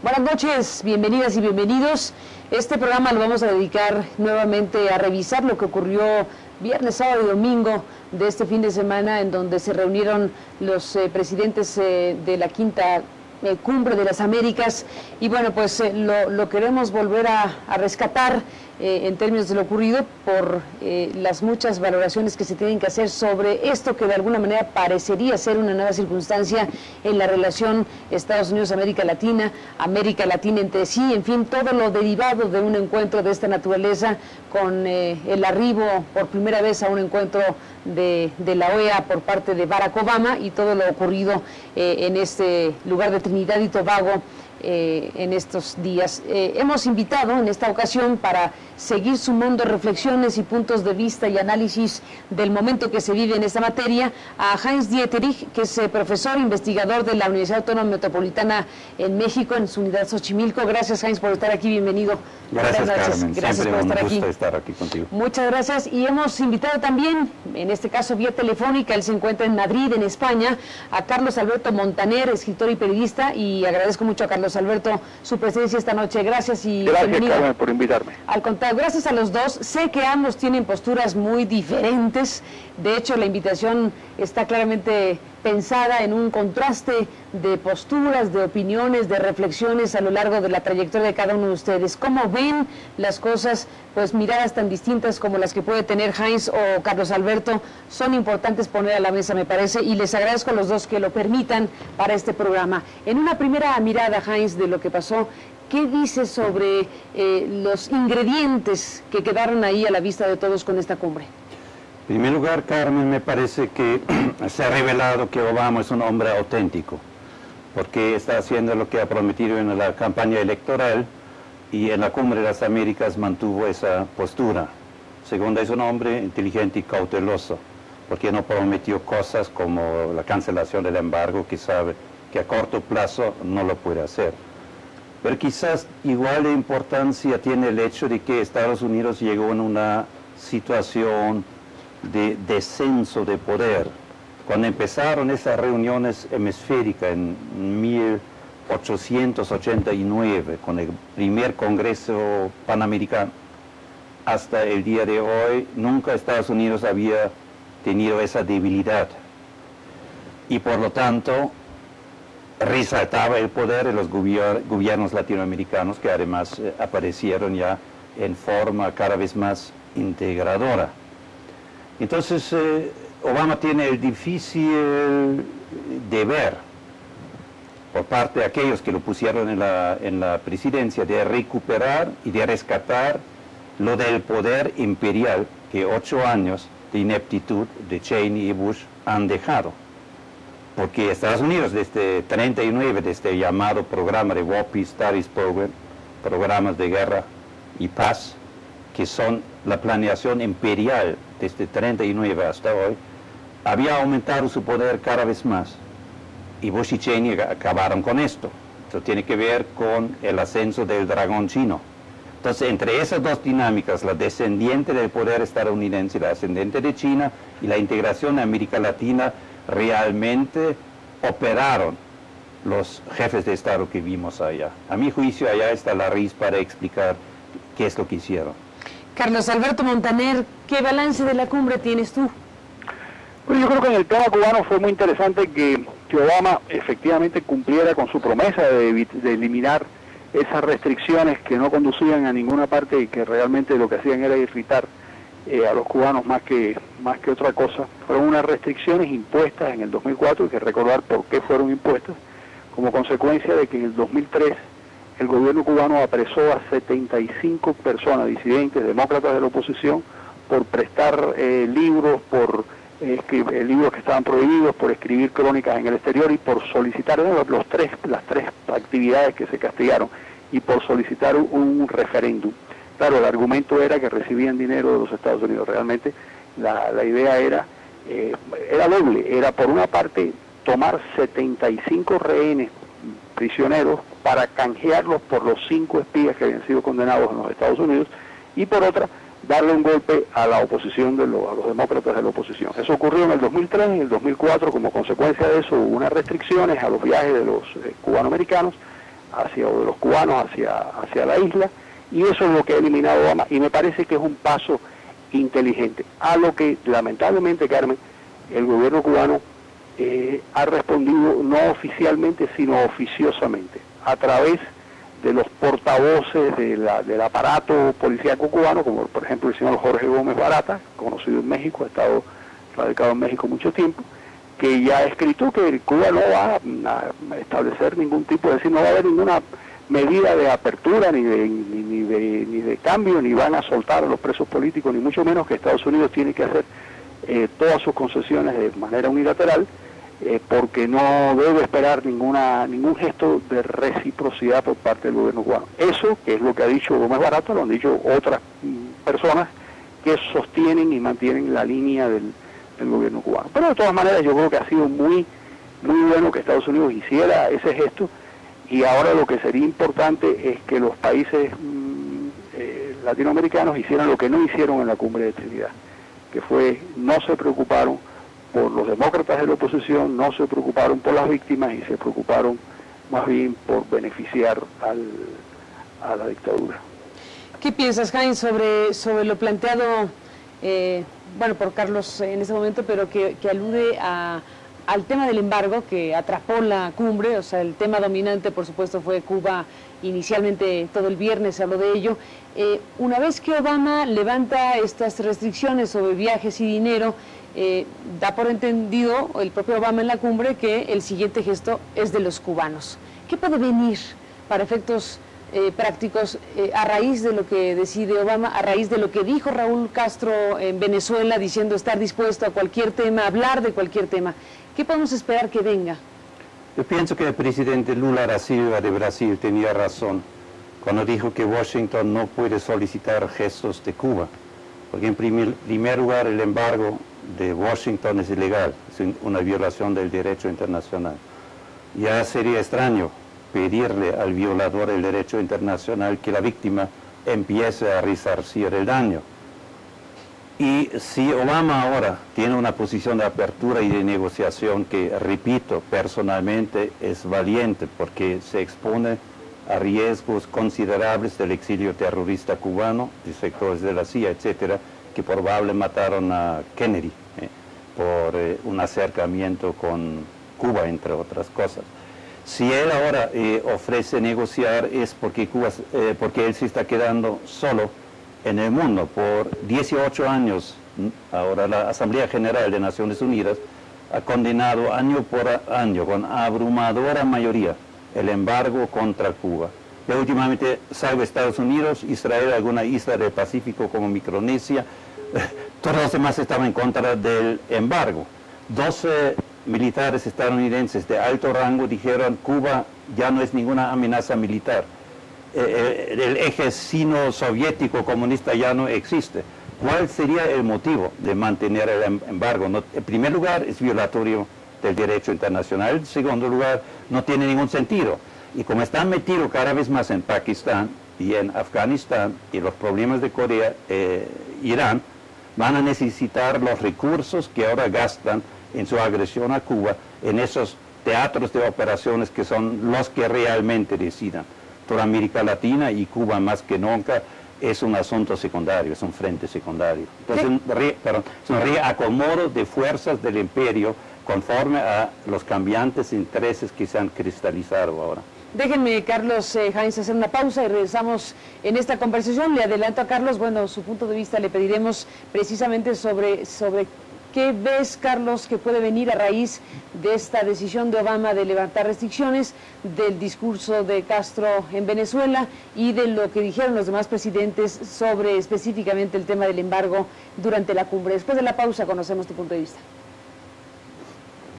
Buenas noches, bienvenidas y bienvenidos. Este programa lo vamos a dedicar nuevamente a revisar lo que ocurrió viernes, sábado y domingo de este fin de semana, en donde se reunieron los presidentes de la quinta Cumbre de las Américas. Y bueno, pues lo queremos volver a rescatar en términos de lo ocurrido por las muchas valoraciones que se tienen que hacer sobre esto que de alguna manera parecería ser una nueva circunstancia en la relación Estados Unidos-América Latina, América Latina entre sí, en fin, todo lo derivado de un encuentro de esta naturaleza, con el arribo por primera vez a un encuentro de la OEA por parte de Barack Obama y todo lo ocurrido en este lugar de Trinidad y Tobago en estos días. Hemos invitado en esta ocasión, para seguir sumando reflexiones y puntos de vista y análisis del momento que se vive en esta materia, a Heinz Dieterich, que es profesor investigador de la Universidad Autónoma Metropolitana en México, en su unidad Xochimilco. Gracias, Heinz, por estar aquí. Bienvenido. Gracias, Carmen. Gracias por estar aquí. Estar aquí contigo. Muchas gracias. Y hemos invitado también, en este caso vía telefónica, él se encuentra en Madrid, en España, a Carlos Alberto Montaner, escritor y periodista, y agradezco mucho a Carlos Alberto su presencia esta noche. Gracias y bienvenido. Gracias, Carmen, por invitarme. Al contrario, gracias a los dos. Sé que ambos tienen posturas muy diferentes. De hecho, la invitación está claramente pensada en un contraste de posturas, de opiniones, de reflexiones a lo largo de la trayectoria de cada uno de ustedes. ¿Cómo ven las cosas? Pues miradas tan distintas como las que puede tener Heinz o Carlos Alberto son importantes poner a la mesa, me parece, y les agradezco a los dos que lo permitan para este programa. En una primera mirada, Heinz, de lo que pasó, ¿qué dices sobre los ingredientes que quedaron ahí a la vista de todos con esta cumbre? En primer lugar, Carmen, me parece que se ha revelado que Obama es un hombre auténtico, porque está haciendo lo que ha prometido en la campaña electoral y en la Cumbre de las Américas mantuvo esa postura. Segundo, es un hombre inteligente y cauteloso, porque no prometió cosas como la cancelación del embargo, que sabe que a corto plazo no lo puede hacer. Pero quizás igual de importancia tiene el hecho de que Estados Unidos llegó en una situación de descenso de poder. Cuando empezaron esas reuniones hemisféricas en 1889, con el primer Congreso Panamericano, hasta el día de hoy, nunca Estados Unidos había tenido esa debilidad. Y por lo tanto, resaltaba el poder de los gobiernos latinoamericanos, que además aparecieron ya en forma cada vez más integradora. Entonces, Obama tiene el difícil deber, por parte de aquellos que lo pusieron en la presidencia, de recuperar y de rescatar lo del poder imperial que 8 años de ineptitud de Cheney y Bush han dejado. Porque Estados Unidos, desde 1939, desde el llamado programa de War, Peace Studies Program, programas de guerra y paz, que son la planeación imperial desde 1939 hasta hoy, había aumentado su poder cada vez más. Y Bush y Cheney acabaron con esto. Esto tiene que ver con el ascenso del dragón chino. Entonces, entre esas dos dinámicas, la descendiente del poder estadounidense y la ascendente de China, y la integración de América Latina, realmente operaron los jefes de Estado que vimos allá. A mi juicio, allá está la raíz para explicar qué es lo que hicieron. Carlos Alberto Montaner, ¿qué balance de la cumbre tienes tú? Pues yo creo que en el tema cubano fue muy interesante que Obama efectivamente cumpliera con su promesa de eliminar esas restricciones que no conducían a ninguna parte y que realmente lo que hacían era irritar a los cubanos más que otra cosa. Fueron unas restricciones impuestas en el 2004, hay que recordar por qué fueron impuestas, como consecuencia de que en el 2003 el gobierno cubano apresó a 75 personas disidentes, demócratas de la oposición, por prestar libros, por escribir libros que estaban prohibidos, por escribir crónicas en el exterior y por solicitar las tres actividades que se castigaron, y por solicitar un referéndum. Claro, el argumento era que recibían dinero de los Estados Unidos. Realmente la idea era doble. Era, por una parte, tomar 75 rehenes prisioneros para canjearlos por los 5 espías que habían sido condenados en los Estados Unidos, y por otra, darle un golpe a la oposición, a los demócratas de la oposición. Eso ocurrió en el 2003, en el 2004, como consecuencia de eso hubo unas restricciones a los viajes de los cubanoamericanos o de los cubanos hacia la isla, y eso es lo que ha eliminado Obama, y me parece que es un paso inteligente, a lo que lamentablemente, Carmen, el gobierno cubano ha respondido no oficialmente, sino oficiosamente, a través de los portavoces del aparato policíaco cubano, como por ejemplo el señor Jorge Gómez Barata, conocido en México, ha estado radicado en México mucho tiempo, que ya ha escrito que Cuba no va a establecer ningún tipo, es decir, no va a haber ninguna medida de apertura, ni de cambio, ni van a soltar a los presos políticos, ni mucho menos, que Estados Unidos tiene que hacer todas sus concesiones de manera unilateral, porque no debe esperar ningún gesto de reciprocidad por parte del gobierno cubano. Eso, que es lo que ha dicho Gómez Barata, lo han dicho otras personas que sostienen y mantienen la línea del gobierno cubano. Pero de todas maneras yo creo que ha sido muy bueno que Estados Unidos hiciera ese gesto, y ahora lo que sería importante es que los países latinoamericanos hicieran lo que no hicieron en la cumbre de Trinidad, que fue, no se preocuparon por los demócratas de la oposición, no se preocuparon por las víctimas y se preocuparon más bien por beneficiar a la dictadura. ¿Qué piensas, Jaime, sobre lo planteado, bueno, por Carlos en ese momento, pero que alude al tema del embargo que atrapó la cumbre? O sea, el tema dominante, por supuesto, fue Cuba. Inicialmente todo el viernes se habló de ello. Una vez que Obama levanta estas restricciones sobre viajes y dinero, da por entendido el propio Obama en la cumbre que el siguiente gesto es de los cubanos. ¿Qué puede venir para efectos prácticos a raíz de lo que decide Obama, a raíz de lo que dijo Raúl Castro en Venezuela, diciendo estar dispuesto a cualquier tema, hablar de cualquier tema? ¿Qué podemos esperar que venga? Yo pienso que el presidente Lula da Silva de Brasil tenía razón cuando dijo que Washington no puede solicitar gestos de Cuba, porque en primer lugar el embargo de Washington es ilegal, es una violación del derecho internacional. Ya sería extraño pedirle al violador del derecho internacional que la víctima empiece a resarcir el daño. Y si Obama ahora tiene una posición de apertura y de negociación que, repito, personalmente es valiente porque se expone a riesgos considerables del exilio terrorista cubano, de sectores de la CIA, etcétera, que probablemente mataron a Kennedy por un acercamiento con Cuba, entre otras cosas. Si él ahora ofrece negociar es porque él se está quedando solo en el mundo. Por 18 años, ahora la Asamblea General de Naciones Unidas ha condenado año por año, con abrumadora mayoría, el embargo contra Cuba. Y últimamente, salvo Estados Unidos, Israel, alguna isla del Pacífico como Micronesia, todos los demás estaban en contra del embargo. 12 militares estadounidenses de alto rango dijeron Cuba ya no es ninguna amenaza militar. El eje sino-soviético comunista ya no existe. ¿Cuál sería el motivo de mantener el embargo? No, en primer lugar, es violatorio del derecho internacional. En segundo lugar, no tiene ningún sentido. Y como están metidos cada vez más en Pakistán y en Afganistán y los problemas de Corea, Irán, van a necesitar los recursos que ahora gastan en su agresión a Cuba, en esos teatros de operaciones que son los que realmente decidan. Toda América Latina y Cuba más que nunca es un asunto secundario, es un frente secundario. Entonces, es un reacomodo de fuerzas del imperio conforme a los cambiantes intereses que se han cristalizado ahora. Déjenme, Carlos Jaime, hacer una pausa y regresamos en esta conversación. Le adelanto a Carlos, bueno, su punto de vista le pediremos precisamente sobre qué ves, Carlos, que puede venir a raíz de esta decisión de Obama de levantar restricciones, del discurso de Castro en Venezuela y de lo que dijeron los demás presidentes sobre específicamente el tema del embargo durante la cumbre. Después de la pausa conocemos tu punto de vista.